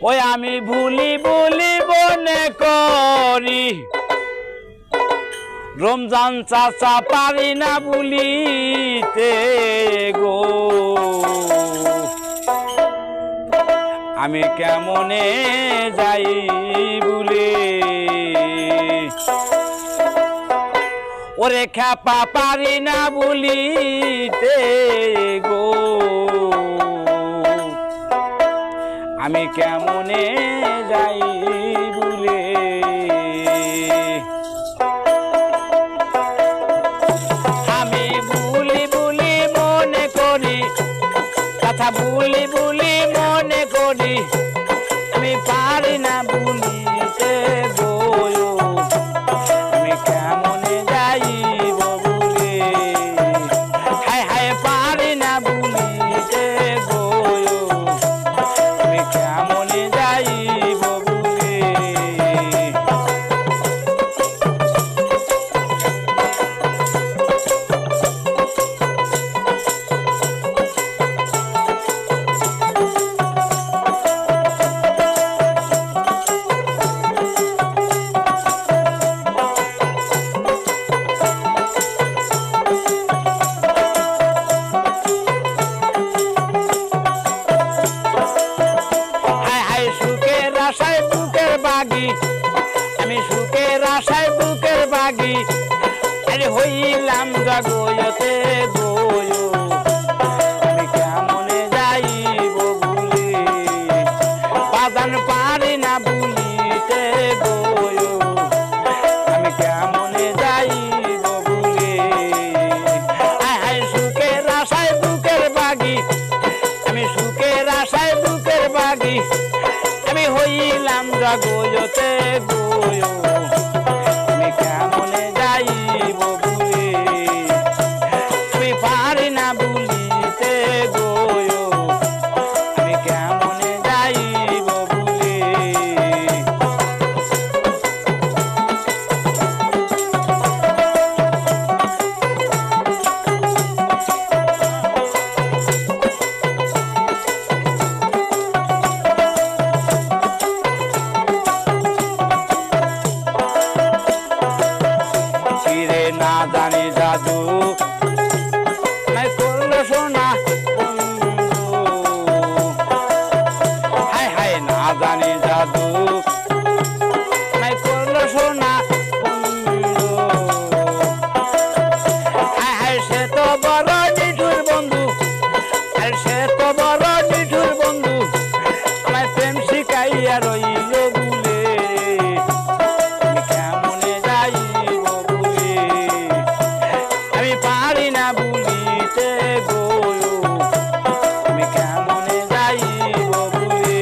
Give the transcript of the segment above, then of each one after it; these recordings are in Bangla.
ওই আমি ভুলি ভুলি মনে করি রমজান চাচা পারি না ভুলিতে গো আমি কেমনে যাই ভুলে ওরে খ্যাপা পারি না ভুলিতে গো আমি কেমনে যাই ভুলে আমি ভুলি ভুলি মনে করি কথা ভুলি ভুলি মনে করি আমি পারি না ভুলিতে গো আমি কেমনে যাইব ভুলে হায় হায় পারি না ভুলিতে গো আমি কেমনে যাইব ভুলে আমি সুখের আশায় বুকের বাগি আরে হইলাম জগতে বই আমি কেমনে যাইব ভুলে বাজান পারি না ভুলিতে বই আমি কেমনে যাইব ভুলে হায় সুখের আশায় বুকের বাগি আমি সুখের আশায় বুকের বাগি আমি হইলাম জগতে গো আমি কেমনে যাইব ভুলে আমি পারি না ভুলিতে গো আমি কেমনে যাইব ভুলে না জানি জাদু নাই করলো সোনা হায় হায় না জানি জাদু নাই করলো সোনা হায় হায় সে তো বড় নিঠুর বন্ধু আর সে তো বড় নিঠুর বন্ধু আমায় প্রেম শিখাইয়া রইল ভুলে আমি কেমনে যাইব পারি না ভুলিতে গো আমি কেমনে যাইব ভুলে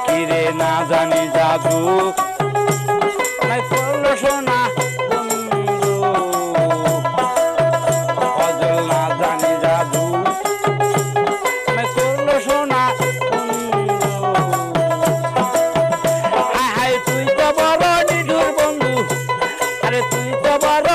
কিরে না জানি জাদু নাই করলো সোনা বন্ধু অজল না জানি জাদু নাই করলো সোনা বন্ধু হায় হায় তুই তো বড় নিঠুর বন্ধু আরে তুই তো বড়